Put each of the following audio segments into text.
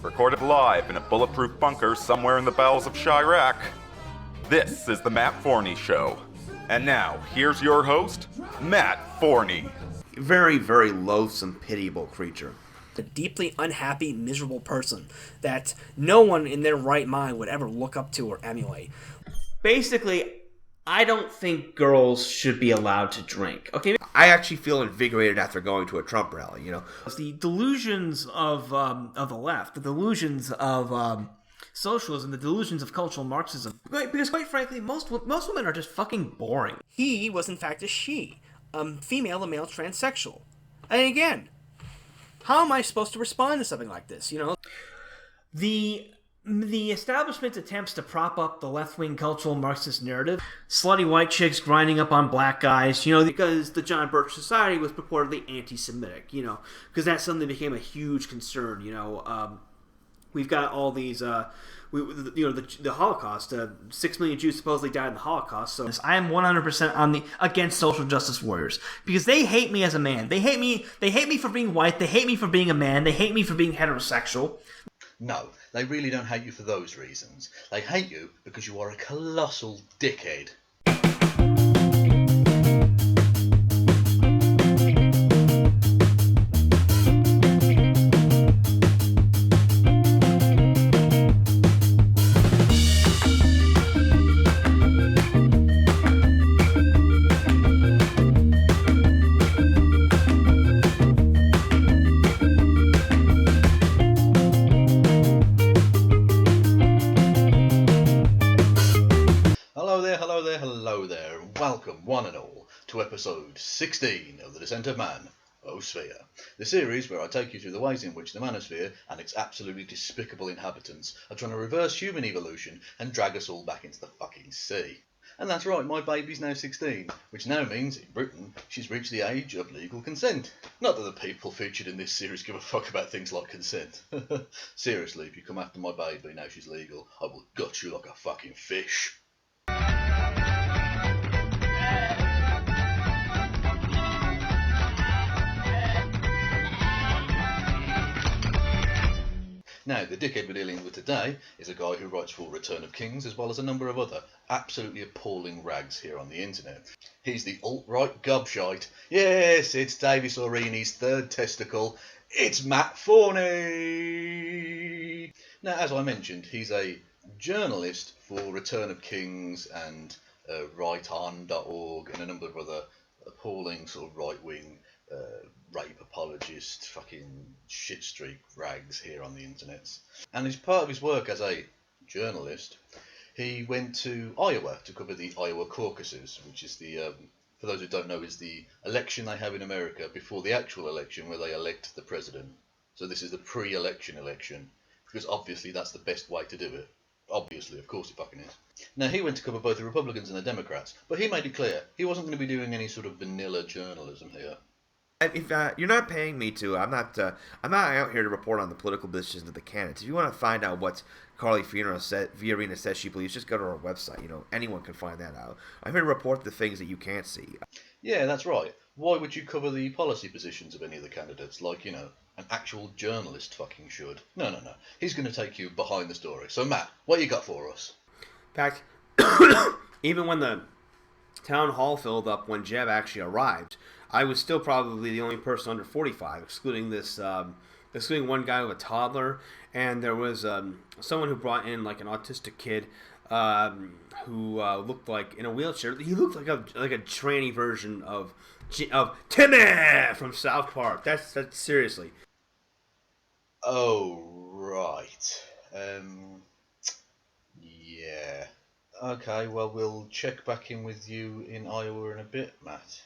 recorded live in a bulletproof bunker somewhere in the bowels of Chirac. This is the Matt Forney Show. And now, here's your host, Matt Forney. Very, very loathsome, pitiable creature. A deeply unhappy, miserable person that no one in their right mind would ever look up to or emulate. Basically, I don't think girls should be allowed to drink. Okay, I actually feel invigorated after going to a Trump rally. You know, the delusions of the left, the delusions of socialism, the delusions of cultural Marxism. Because quite frankly, most women are just fucking boring. He was in fact a she, female to male transsexual. And again, how am I supposed to respond to something like this? You know, The establishment attempts to prop up the left-wing cultural Marxist narrative. Slutty white chicks grinding up on black guys, you know, because the John Birch Society was purportedly anti-Semitic, you know, because that suddenly became a huge concern, you know. We've got all these, the Holocaust. 6 million Jews supposedly died in the Holocaust. So I am 100% against social justice warriors because they hate me as a man. They hate me for being white. They hate me for being a man. They hate me for being heterosexual. No, they really don't hate you for those reasons. They hate you because you are a colossal dickhead. Hello there, and welcome one and all to episode 16 of the Descent of Man-osphere, the series where I take you through the ways in which the Man-osphere and its absolutely despicable inhabitants are trying to reverse human evolution and drag us all back into the fucking sea. And that's right, my baby's now 16, which now means, in Britain, she's reached the age of legal consent. Not that the people featured in this series give a fuck about things like consent. Seriously, if you come after my baby now she's legal, I will gut you like a fucking fish. Now, the dickhead we're dealing with today is a guy who writes for Return of Kings as well as a number of other absolutely appalling rags here on the internet. He's the alt-right gobshite. Yes, it's Davis Aurini's third testicle. It's Matt Forney! Now, as I mentioned, he's a journalist for Return of Kings and righton.org and a number of other appalling sort of right-wing rape apologist, fucking shit streak rags here on the internet. And as part of his work as a journalist, he went to Iowa to cover the Iowa caucuses, which is the, for those who don't know, is the election they have in America before the actual election where they elect the president. So this is the pre-election election, because obviously that's the best way to do it. Obviously, of course it fucking is. Now, he went to cover both the Republicans and the Democrats, but he made it clear he wasn't going to be doing any sort of vanilla journalism here. If you're not paying me to, I'm not out here to report on the political decisions of the candidates. If you want to find out what Carly Fiorina says she believes, just go to our website. You know, anyone can find that out. I'm here to report the things that you can't see. Yeah, that's right. Why would you cover the policy positions of any of the candidates like, you know, an actual journalist fucking should? No. He's going to take you behind the story. So, Matt, what you got for us? In fact, even when the town hall filled up when Jeb actually arrived, I was still probably the only person under 45, excluding one guy with a toddler, and there was someone who brought in like an autistic kid who looked like in a wheelchair. He looked like a tranny version of Timmy from South Park. That's seriously. Oh right. Yeah. Okay. Well, we'll check back in with you in Iowa in a bit, Matt.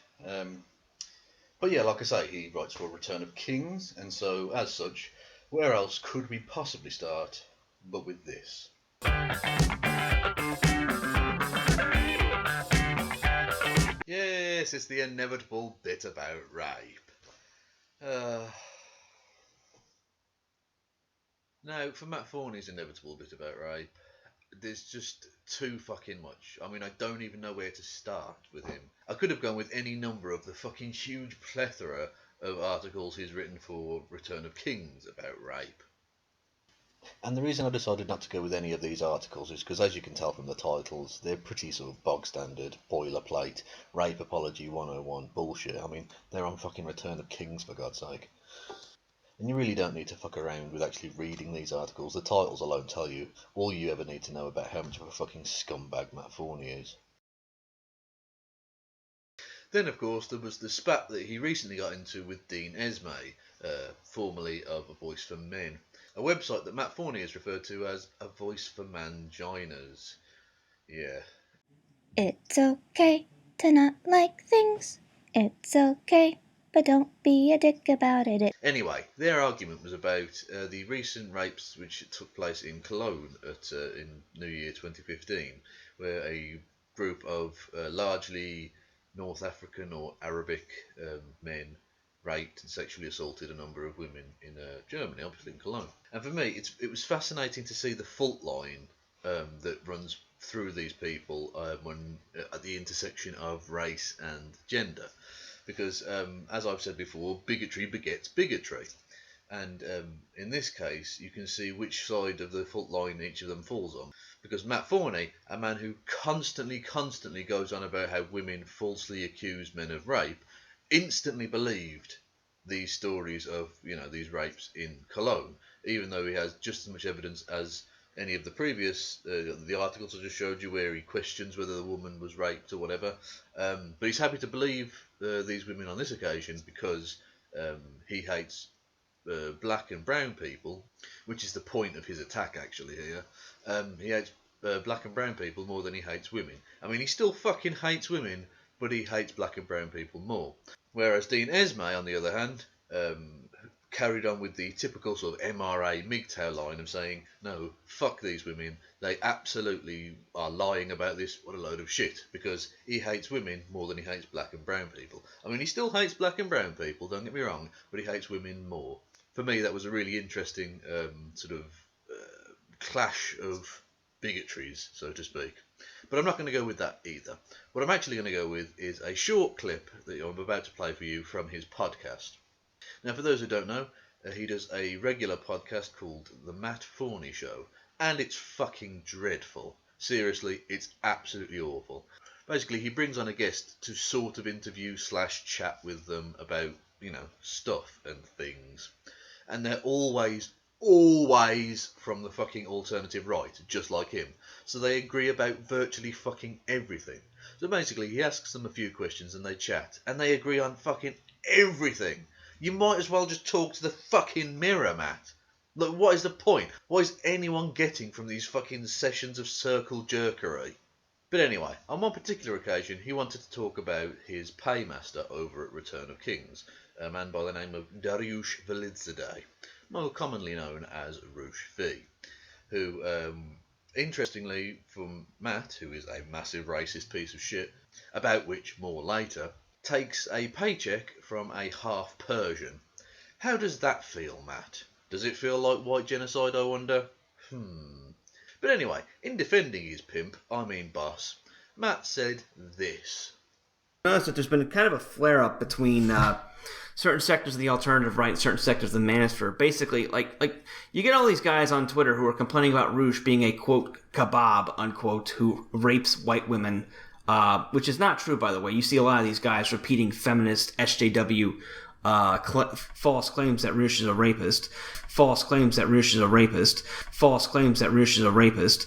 But yeah, like I say, he writes for Return of Kings, and so, as such, where else could we possibly start but with this? Yes, it's the inevitable bit about rape. Now, for Matt Forney's inevitable bit about rape, there's just too fucking much. I mean, I don't even know where to start with him. I could have gone with any number of the fucking huge plethora of articles he's written for Return of Kings about rape. And the reason I decided not to go with any of these articles is because, as you can tell from the titles, they're pretty sort of bog standard, boilerplate, rape apology 101 bullshit. I mean, they're on fucking Return of Kings, for God's sake. And you really don't need to fuck around with actually reading these articles. The titles alone tell you all you ever need to know about how much of a fucking scumbag Matt Forney is. Then, of course, there was the spat that he recently got into with Dean Esmay, formerly of A Voice for Men, a website that Matt Forney has referred to as A Voice for Manginas. Yeah. It's okay to not like things. It's okay, but don't be a dick about it. Anyway, their argument was about the recent rapes which took place in Cologne in New Year 2015, where a group of largely North African or Arabic men raped and sexually assaulted a number of women in Germany, obviously in Cologne. And for me, it was fascinating to see the fault line that runs through these people when at the intersection of race and gender. Because, as I've said before, bigotry begets bigotry. And in this case, you can see which side of the fault line each of them falls on. Because Matt Forney, a man who constantly goes on about how women falsely accuse men of rape, instantly believed these stories of, these rapes in Cologne, even though he has just as much evidence as any of the previous, the articles I just showed you, where he questions whether the woman was raped or whatever. But he's happy to believe these women on this occasion because he hates black and brown people, which is the point of his attack actually here. He hates black and brown people more than he hates women. I mean, he still fucking hates women, but he hates black and brown people more. Whereas Dean Esmay, on the other hand, carried on with the typical sort of MRA MGTOW line of saying, no, fuck these women, they absolutely are lying about this, what a load of shit, because he hates women more than he hates black and brown people. I mean, he still hates black and brown people, don't get me wrong, but he hates women more. For me, that was a really interesting clash of bigotries, so to speak. But I'm not going to go with that either. What I'm actually going to go with is a short clip that I'm about to play for you from his podcast. Now, for those who don't know, he does a regular podcast called The Matt Forney Show, and it's fucking dreadful. Seriously, it's absolutely awful. Basically, he brings on a guest to sort of interview / chat with them about, stuff and things. And they're always from the fucking alternative right, just like him. So they agree about virtually fucking everything. So basically, he asks them a few questions and they chat, and they agree on fucking everything. You might as well just talk to the fucking mirror, Matt. Look, what is the point? What is anyone getting from these fucking sessions of circle jerkery? But anyway, on one particular occasion, he wanted to talk about his paymaster over at Return of Kings, a man by the name of Dariush Velidzadeh, more commonly known as Roosh V, who, interestingly, from Matt, who is a massive racist piece of shit, about which more later, takes a paycheck from a half Persian. How does that feel, Matt? Does it feel like white genocide, I wonder? But anyway, in defending his pimp, I mean boss, Matt said this. Notice that there's been kind of a flare-up between certain sectors of the alternative right and certain sectors of the Man-osphere. Basically, like you get all these guys on Twitter who are complaining about Roosh being a, quote, kebab, unquote, who rapes white women, which is not true, by the way. You see a lot of these guys repeating feminist SJW false claims that Roosh is a rapist, false claims that Roosh is a rapist, false claims that Roosh is a rapist.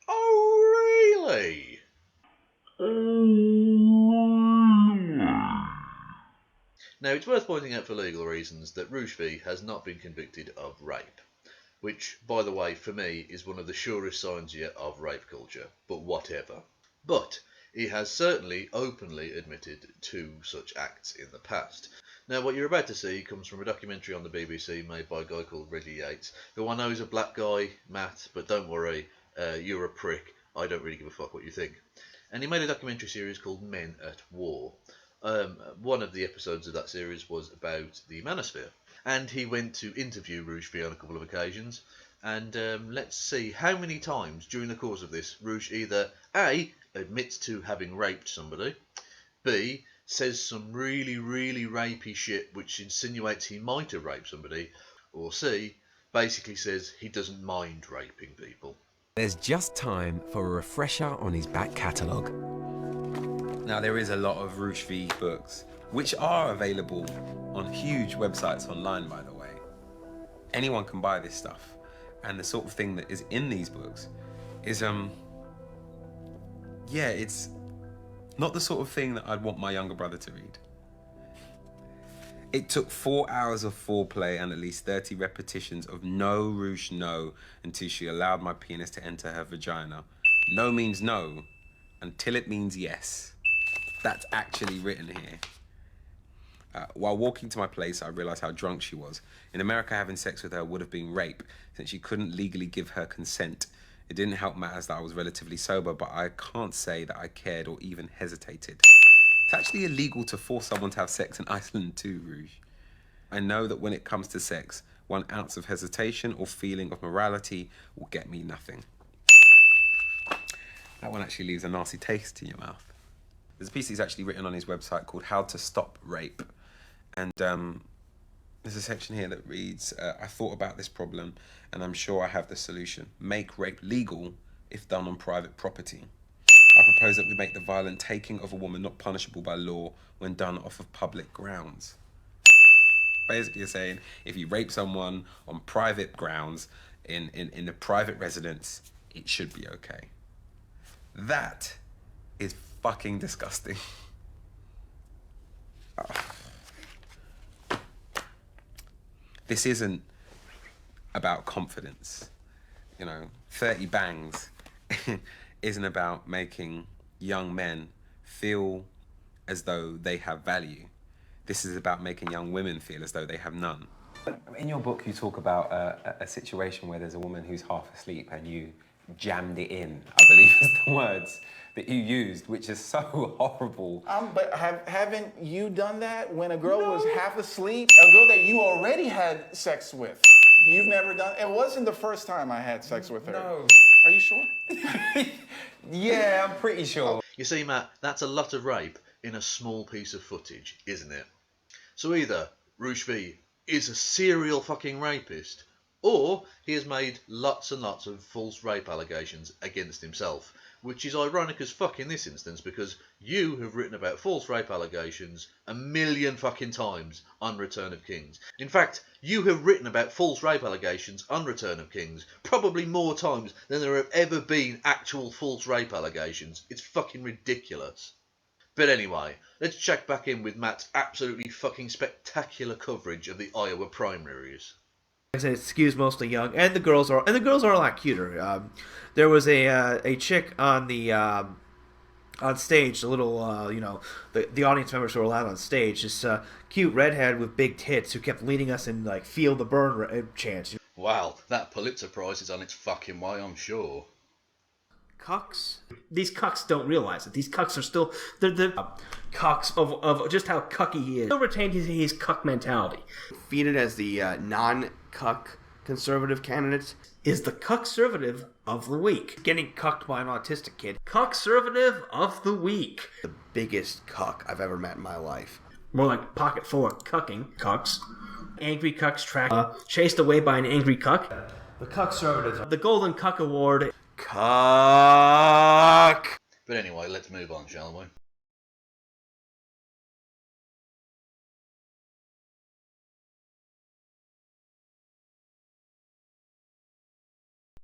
Oh, really? Now, it's worth pointing out for legal reasons that Roosh V has not been convicted of rape, which, by the way, for me, is one of the surest signs yet of rape culture, but whatever. But he has certainly openly admitted to such acts in the past. Now, what you're about to see comes from a documentary on the BBC made by a guy called Reggie Yates, who I know is a black guy, Matt, but don't worry, you're a prick. I don't really give a fuck what you think. And he made a documentary series called Men at War. One of the episodes of that series was about the Man-osphere. And he went to interview Roosh V on a couple of occasions. And let's see how many times during the course of this Roosh either A, admits to having raped somebody, B, says some really, really rapey shit which insinuates he might have raped somebody, or C, basically says he doesn't mind raping people. There's just time for a refresher on his back catalogue. Now, there is a lot of Roosh V books, which are available on huge websites online, by the way. Anyone can buy this stuff. And the sort of thing that is in these books is, yeah, it's not the sort of thing that I'd want my younger brother to read. It took 4 hours of foreplay and at least 30 repetitions of no, Roosh, no, until she allowed my penis to enter her vagina. No means no, until it means yes. That's actually written here. While walking to my place, I realized how drunk she was. In America, having sex with her would have been rape, since she couldn't legally give her consent. It didn't help matters that I was relatively sober, but I can't say that I cared or even hesitated. It's actually illegal to force someone to have sex in Iceland too, Roosh. I know that when it comes to sex, 1 ounce of hesitation or feeling of morality will get me nothing. That one actually leaves a nasty taste in your mouth. There's a piece he's actually written on his website called How to Stop Rape. And there's a section here that reads, I thought about this problem and I'm sure I have the solution. Make rape legal if done on private property. I propose that we make the violent taking of a woman not punishable by law when done off of public grounds. Basically, you're saying if you rape someone on private grounds in a private residence, it should be okay. That is fucking disgusting. This isn't about confidence. 30 bangs isn't about making young men feel as though they have value. This is about making young women feel as though they have none. In your book, you talk about a situation where there's a woman who's half asleep and you jammed it in, I believe is the words that you used, which is so horrible. But haven't you done that when a girl was half asleep? A girl that you already had sex with. You've never done it? It wasn't the first time I had sex with her. No. Are you sure? Yeah, I'm pretty sure. You see, Matt, that's a lot of rape in a small piece of footage, isn't it? So either Roosh V is a serial fucking rapist, or he has made lots and lots of false rape allegations against himself, which is ironic as fuck in this instance because you have written about false rape allegations a million fucking times on Return of Kings. In fact, you have written about false rape allegations on Return of Kings probably more times than there have ever been actual false rape allegations. It's fucking ridiculous. But anyway, let's check back in with Matt's absolutely fucking spectacular coverage of the Iowa primaries. Like I said, it skews mostly young, and the girls are a lot cuter. There was a chick on the on stage, the little the audience members who were allowed on stage, this cute redhead with big tits who kept leading us in like "Feel the Burn" chants. Wow, that Pulitzer Prize is on its fucking way, I'm sure. Cucks. These cucks don't realize it. These cucks are still the cucks of just how cucky he is. Still retained his cuck mentality. Defeated as the non-cuck conservative candidate Is the cuckservative of the week. getting cucked by an autistic kid. Cuckservative of the week. The biggest cuck I've ever met in my life. More like pocket full of cucking. Cucks. Angry cucks tracked, chased away by an angry cuck. The cuckservative. The Golden Cuck Award. Cuck. But anyway, let's move on, shall we?